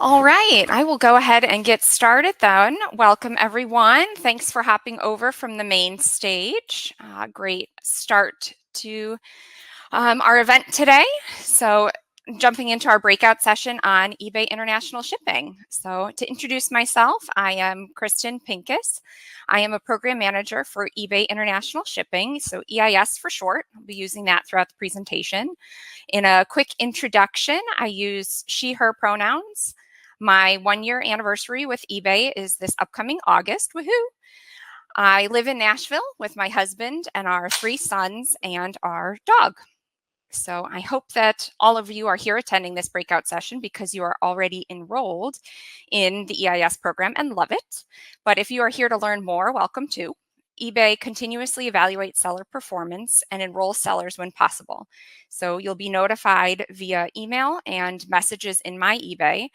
All right, I will go ahead and get started then. Welcome, everyone. Thanks for hopping over from the main stage. Great start to our event today. So, jumping into our breakout session on eBay International Shipping. So, to introduce myself, I am Kristen Pincus. I am a program manager for eBay International Shipping, so EIS for short. I'll be using that throughout the presentation. In a quick introduction, I use she, her pronouns. My 1 year anniversary with eBay is this upcoming August. Woohoo! I live in Nashville with my husband and our 3 sons and our dog. So I hope that all of you are here attending this breakout session because you are already enrolled in the EIS program and love it. But if you are here to learn more, welcome too. eBay continuously evaluates seller performance and enrolls sellers when possible. So you'll be notified via email and messages in my eBay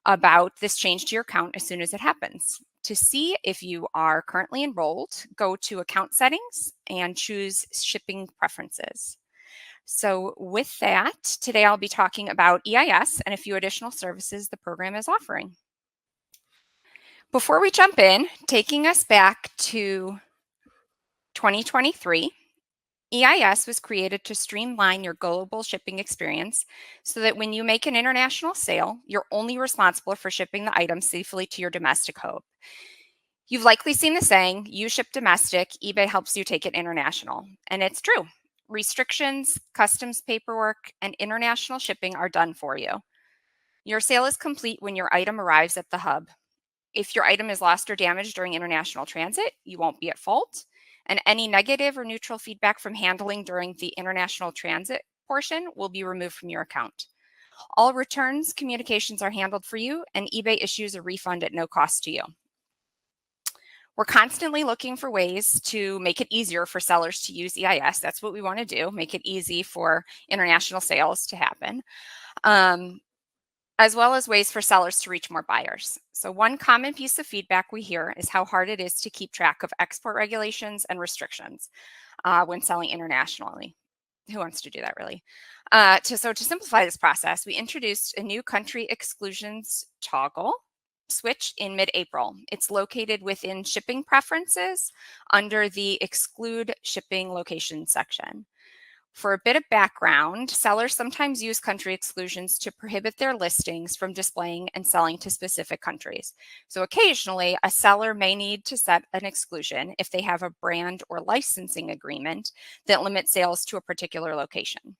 about this change to your account as soon as it happens. To see if you are currently enrolled, go to Account Settings and choose Shipping Preferences. So with that, today I'll be talking about EIS and a few additional services the program is offering. Before we jump in, taking us back to 2023, EIS was created to streamline your global shipping experience so that when you make an international sale, you're only responsible for shipping the item safely to your domestic home. You've likely seen the saying, you ship domestic, eBay helps you take it international. And it's true. Restrictions, customs paperwork, and international shipping are done for you. Your sale is complete when your item arrives at the hub. If your item is lost or damaged during international transit, you won't be at fault. And any negative or neutral feedback from handling during the international transit portion will be removed from your account. All returns communications are handled for you, and eBay issues a refund at no cost to you. We're constantly looking for ways to make it easier for sellers to use EIS. That's what we want to do, make it easy for international sales to happen, as well as ways for sellers to reach more buyers. So one common piece of feedback we hear is how hard it is to keep track of export regulations and restrictions when selling internationally. Who wants to do that, really? So to simplify this process, we introduced a new country exclusions toggle switch in mid-April. It's located within shipping preferences under the exclude shipping location section. For a bit of background, sellers sometimes use country exclusions to prohibit their listings from displaying and selling to specific countries. So occasionally, a seller may need to set an exclusion if they have a brand or licensing agreement that limits sales to a particular location.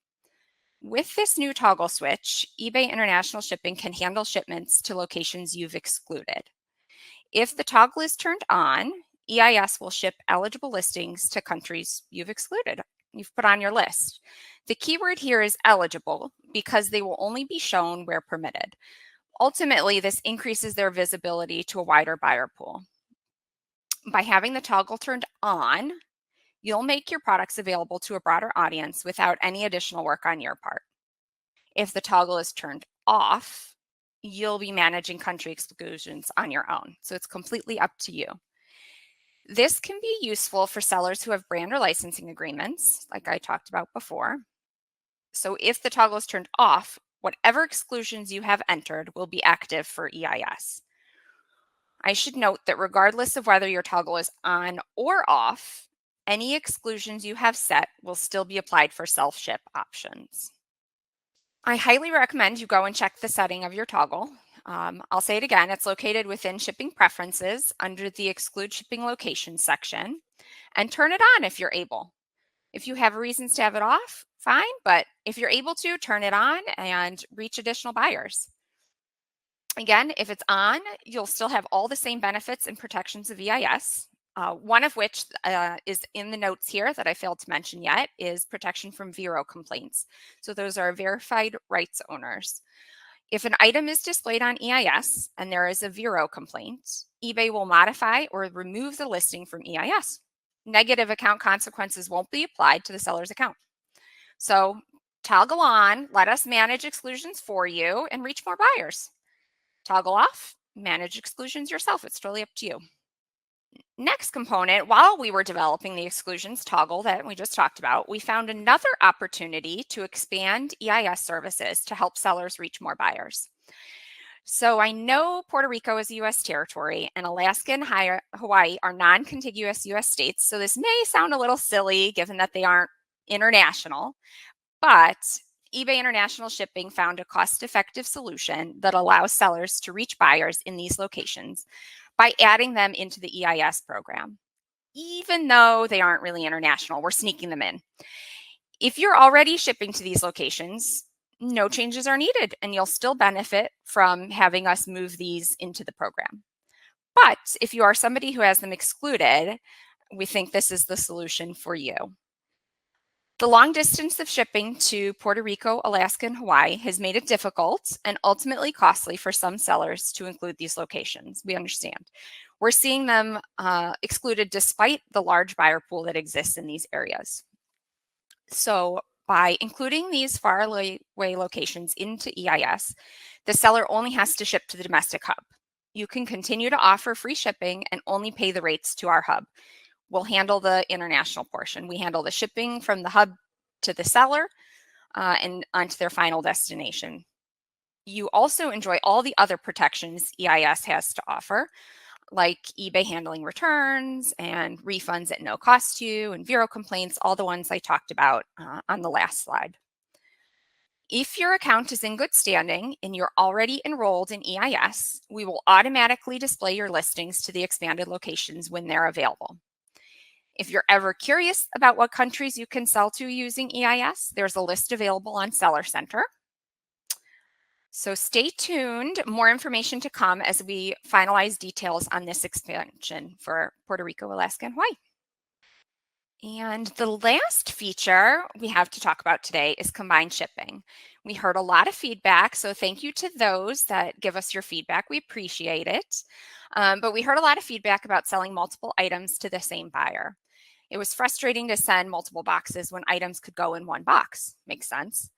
With this new toggle switch, eBay International Shipping can handle shipments to locations you've excluded. If the toggle is turned on, EIS will ship eligible listings to countries you've excluded, you've put on your list. The keyword here is eligible because they will only be shown where permitted. Ultimately, this increases their visibility to a wider buyer pool. By having the toggle turned on, you'll make your products available to a broader audience without any additional work on your part. If the toggle is turned off, you'll be managing country exclusions on your own. So it's completely up to you. This can be useful for sellers who have brand or licensing agreements, like I talked about before. So if the toggle is turned off, whatever exclusions you have entered will be active for EIS. I should note that regardless of whether your toggle is on or off, any exclusions you have set will still be applied for self-ship options. I highly recommend you go and check the setting of your toggle. I'll say it again, it's located within shipping preferences under the exclude shipping location section, and turn it on if you're able. If you have reasons to have it off, fine, but if you're able to, turn it on and reach additional buyers. Again, if it's on, you'll still have all the same benefits and protections of EIS. One of which is in the notes here that I failed to mention yet is protection from Vero complaints. So those are verified rights owners. If an item is displayed on EIS and there is a Vero complaint, eBay will modify or remove the listing from EIS. Negative account consequences won't be applied to the seller's account. So toggle on, let us manage exclusions for you and reach more buyers. Toggle off, manage exclusions yourself. It's totally up to you. Next component, while we were developing the exclusions toggle that we just talked about, we found another opportunity to expand EIS services to help sellers reach more buyers. So I know Puerto Rico is a U.S. territory and Alaska and Hawaii are non-contiguous U.S. states. So this may sound a little silly given that they aren't international, but eBay International Shipping found a cost-effective solution that allows sellers to reach buyers in these locations by adding them into the EIS program. Even though they aren't really international, we're sneaking them in. If you're already shipping to these locations, no changes are needed and you'll still benefit from having us move these into the program. But if you are somebody who has them excluded, we think this is the solution for you. The long distance of shipping to Puerto Rico, Alaska, and Hawaii has made it difficult and ultimately costly for some sellers to include these locations. We understand. We're seeing them excluded despite the large buyer pool that exists in these areas. So by including these far away locations into EIS, the seller only has to ship to the domestic hub. You can continue to offer free shipping and only pay the rates to our hub. We'll handle the international portion. We handle the shipping from the hub to the seller and onto their final destination. You also enjoy all the other protections EIS has to offer, like eBay handling returns and refunds at no cost to you and zero complaints, all the ones I talked about on the last slide. If your account is in good standing and you're already enrolled in EIS, we will automatically display your listings to the expanded locations when they're available. If you're ever curious about what countries you can sell to using EIS, there's a list available on Seller Center. So stay tuned. More information to come as we finalize details on this expansion for Puerto Rico, Alaska, and Hawaii. And the last feature we have to talk about today is combined shipping. We heard a lot of feedback, so thank you to those that give us your feedback. We appreciate it. But we heard a lot of feedback about selling multiple items to the same buyer. It was frustrating to send multiple boxes when items could go in one box. Makes sense.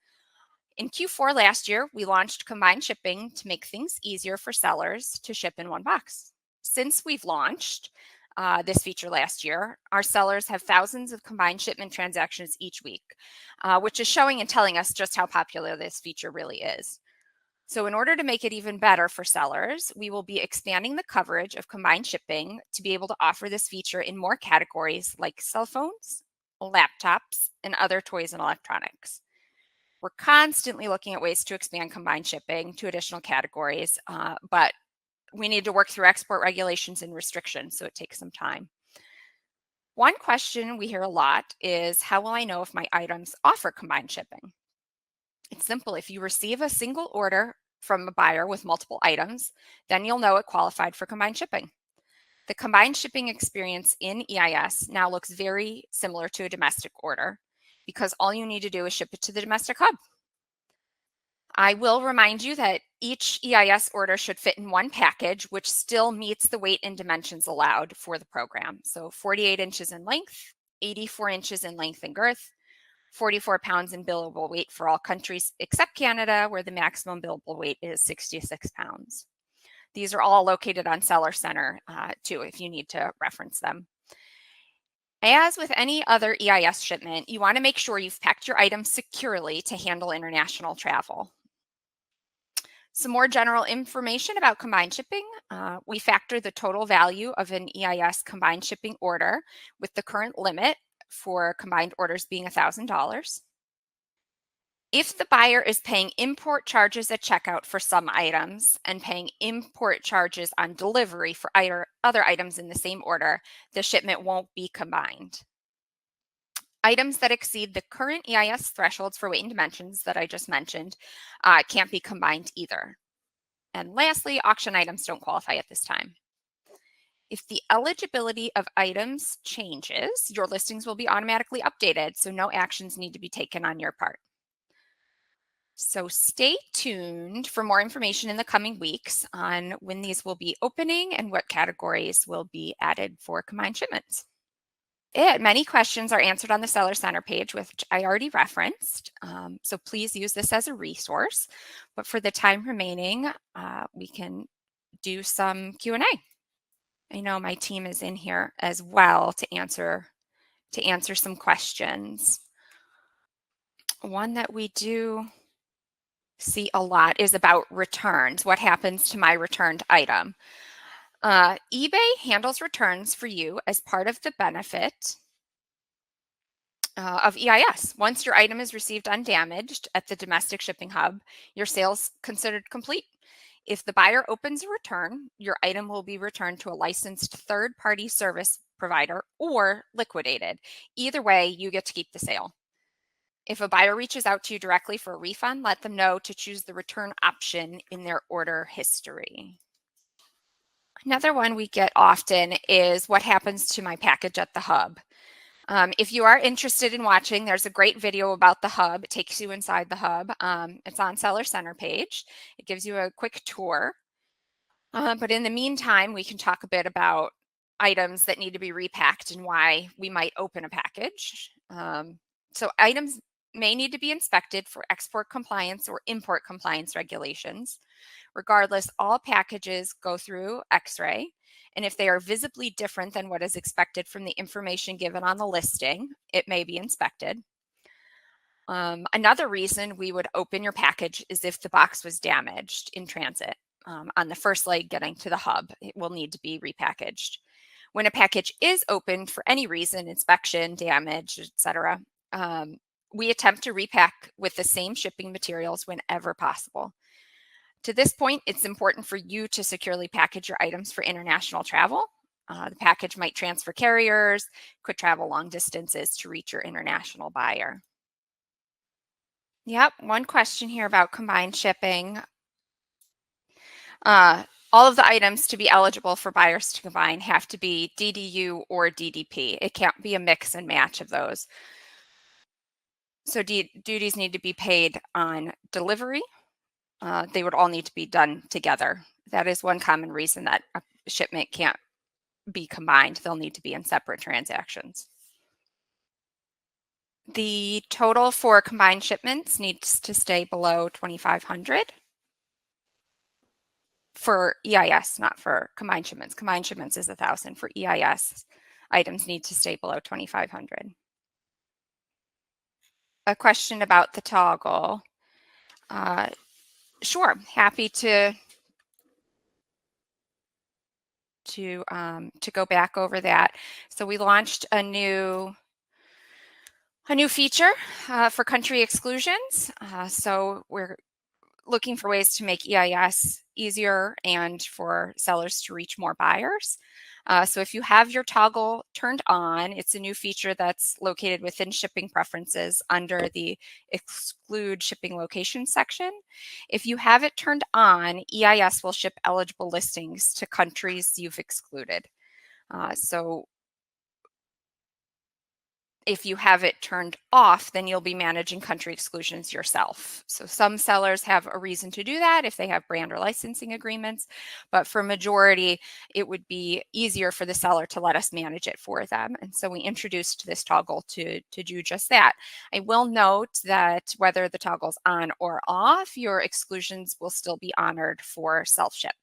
In Q4 last year, we launched combined shipping to make things easier for sellers to ship in one box. Since we've launched this feature last year, our sellers have thousands of combined shipment transactions each week, which is showing and telling us just how popular this feature really is. So in order to make it even better for sellers, we will be expanding the coverage of combined shipping to be able to offer this feature in more categories like cell phones, laptops, and other toys and electronics. We're constantly looking at ways to expand combined shipping to additional categories, but we need to work through export regulations and restrictions, so it takes some time. One question we hear a lot is, how will I know if my items offer combined shipping? It's simple. If you receive a single order from a buyer with multiple items, then you'll know it qualified for combined shipping. The combined shipping experience in EIS now looks very similar to a domestic order because all you need to do is ship it to the domestic hub. I will remind you that each EIS order should fit in one package, which still meets the weight and dimensions allowed for the program. So 48 inches in length, 84 inches in length and girth, 44 pounds in billable weight for all countries except Canada, where the maximum billable weight is 66 pounds. These are all located on Seller Center too, if you need to reference them. As with any other EIS shipment, you want to make sure you've packed your items securely to handle international travel. Some more general information about combined shipping. We factor the total value of an EIS combined shipping order with the current limit for combined orders being $1,000. If the buyer is paying import charges at checkout for some items and paying import charges on delivery for other items in the same order, the shipment won't be combined. Items that exceed the current EIS thresholds for weight and dimensions that I just mentioned can't be combined either. And lastly, auction items don't qualify at this time. If the eligibility of items changes, your listings will be automatically updated, so no actions need to be taken on your part. So stay tuned for more information in the coming weeks on when these will be opening and what categories will be added for combined shipments. Many questions are answered on the Seller Center page, which I already referenced. So please use this as a resource. But for the time remaining, we can do some Q&A. I know my team is in here as well to answer some questions. One that we do see a lot is about returns. What happens to my returned item? eBay handles returns for you as part of the benefit of EIS. Once your item is received undamaged at the domestic shipping hub, your sale's considered complete. If the buyer opens a return, your item will be returned to a licensed third-party service provider or liquidated. Either way, you get to keep the sale. If a buyer reaches out to you directly for a refund, let them know to choose the return option in their order history. Another one we get often is what happens to my package at the hub. If you are interested in watching, there's a great video about the hub. It takes you inside the hub. It's on Seller Center page. It gives you a quick tour. But in the meantime, we can talk a bit about items that need to be repacked and why we might open a package. So items may need to be inspected for export compliance or import compliance regulations. Regardless, all packages go through X-ray, and if they are visibly different than what is expected from the information given on the listing, it may be inspected. Another reason we would open your package is if the box was damaged in transit. On the first leg getting to the hub, it will need to be repackaged. When a package is opened for any reason, inspection, damage, etc., we attempt to repack with the same shipping materials whenever possible. To this point, it's important for you to securely package your items for international travel. The package might transfer carriers, could travel long distances to reach your international buyer. Yep, one question here about combined shipping. All of the items to be eligible for buyers to combine have to be DDU or DDP. It can't be a mix and match of those. So duties need to be paid on delivery. They would all need to be done together. That is one common reason that a shipment can't be combined. They'll need to be in separate transactions. The total for combined shipments needs to stay below $2,500 for EIS, not for combined shipments. Combined shipments is $1,000. For EIS, items need to stay below $2,500. A question about the toggle. Sure, happy to go back over that. So we launched a new feature for Country Exclusions. So we're looking for ways to make EIS easier and for sellers to reach more buyers. So if you have your toggle turned on, it's a new feature that's located within shipping preferences under the exclude shipping location section. If you have it turned on, EIS will ship eligible listings to countries you've excluded. So if you have it turned off, then you'll be managing country exclusions yourself. So some sellers have a reason to do that if they have brand or licensing agreements, but for majority, it would be easier for the seller to let us manage it for them. And so we introduced this toggle to do just that. I will note that whether the toggle's on or off, your exclusions will still be honored for self-ship.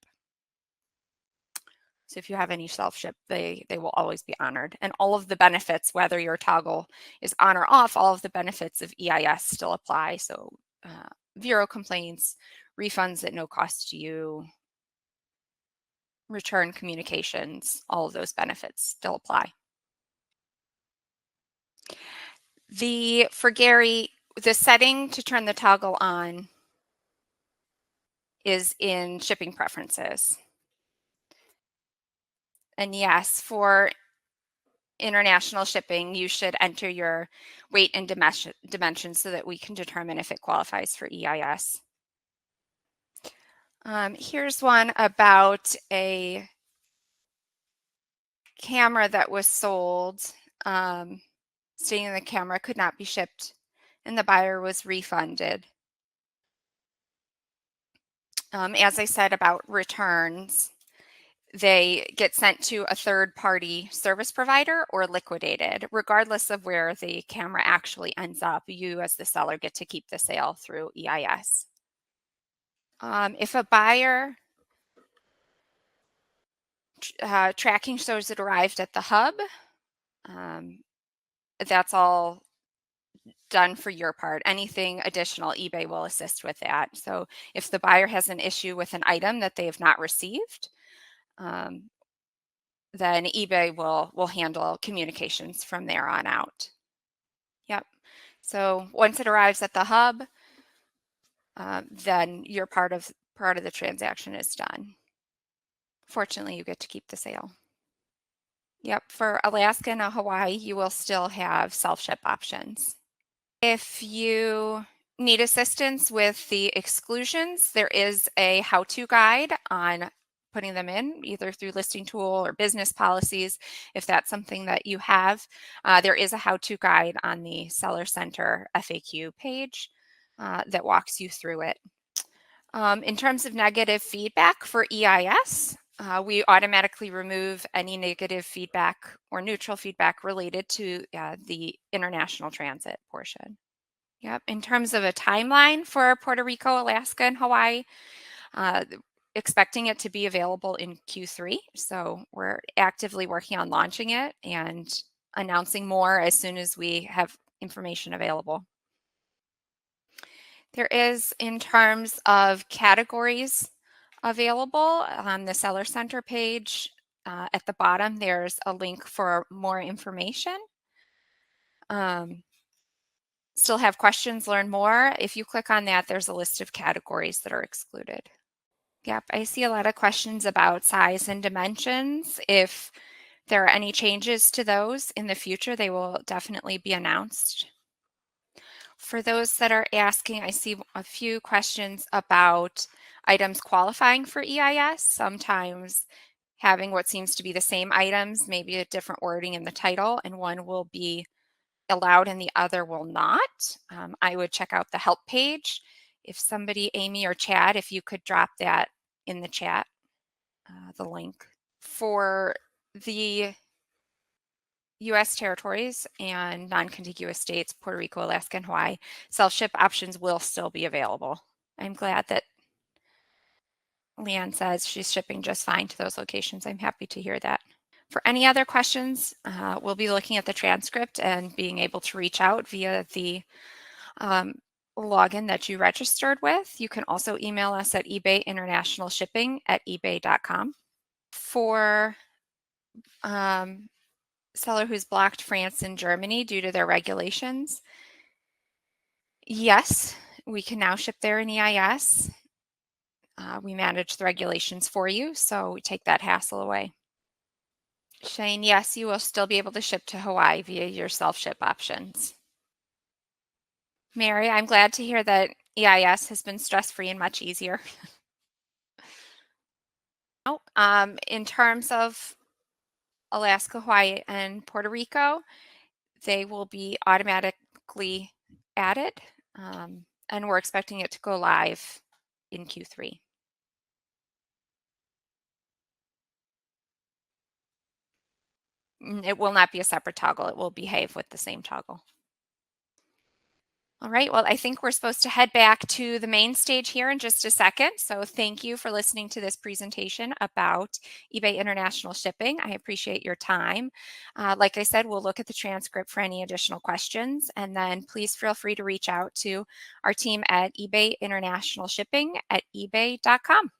So if you have any self-ship, they will always be honored. And all of the benefits, whether your toggle is on or off, all of the benefits of EIS still apply. So zero complaints, refunds at no cost to you, return communications, all of those benefits still apply. For Gary, the setting to turn the toggle on is in shipping preferences. And yes, for international shipping, you should enter your weight and dimensions so that we can determine if it qualifies for EIS. Here's one about a camera that was sold, stating the camera could not be shipped and the buyer was refunded. As I said about returns, they get sent to a third-party service provider or liquidated. Regardless of where the camera actually ends up, you as the seller get to keep the sale through EIS. If a buyer tracking shows it arrived at the hub, that's all done for your part. Anything additional, eBay will assist with that. So if the buyer has an issue with an item that they have not received, um, then eBay will handle communications from there on out. Yep. So once it arrives at the hub, then your part of the transaction is done. Fortunately, you get to keep the sale. Yep. For Alaska and Hawaii, you will still have self-ship options. If you need assistance with the exclusions, there is a how-to guide on putting them in, either through listing tool or business policies. If that's something that you have, there is a how-to guide on the Seller Center FAQ page that walks you through it. In terms of negative feedback for EIS, we automatically remove any negative feedback or neutral feedback related to the international transit portion. Yep. In terms of a timeline for Puerto Rico, Alaska, and Hawaii, uh, expecting it to be available in Q3. So we're actively working on launching it and announcing more as soon as we have information available. There is, in terms of categories available on the Seller Center page, at the bottom, there's a link for more information. Still have questions, learn more. If you click on that, there's a list of categories that are excluded. Yep, I see a lot of questions about size and dimensions. If there are any changes to those in the future, they will definitely be announced. For those that are asking, I see a few questions about items qualifying for EIS. Sometimes having what seems to be the same items, maybe a different wording in the title, and one will be allowed and the other will not. I would check out the help page. If somebody, Amy or Chad, if you could drop that in the chat, the link. For the U.S. territories and non-contiguous states, Puerto Rico, Alaska, and Hawaii, self-ship options will still be available. I'm glad that Leanne says she's shipping just fine to those locations. I'm happy to hear that. For any other questions, we'll be looking at the transcript and being able to reach out via the login that you registered with. You can also email us at ebayinternationalshipping@ebay.com. For seller who's blocked France and Germany due to their regulations, yes, we can now ship there in EIS. We manage the regulations for you, so we take that hassle away. Shane, yes, you will still be able to ship to Hawaii via your self-ship options. Mary, I'm glad to hear that EIS has been stress-free and much easier. In terms of Alaska, Hawaii, and Puerto Rico, they will be automatically added, and we're expecting it to go live in Q3. It will not be a separate toggle. It will behave with the same toggle. All right, well, I think we're supposed to head back to the main stage here in just a second. So thank you for listening to this presentation about eBay International Shipping. I appreciate your time. Like I said, we'll look at the transcript for any additional questions, and then please feel free to reach out to our team at eBay International Shipping at ebay.com.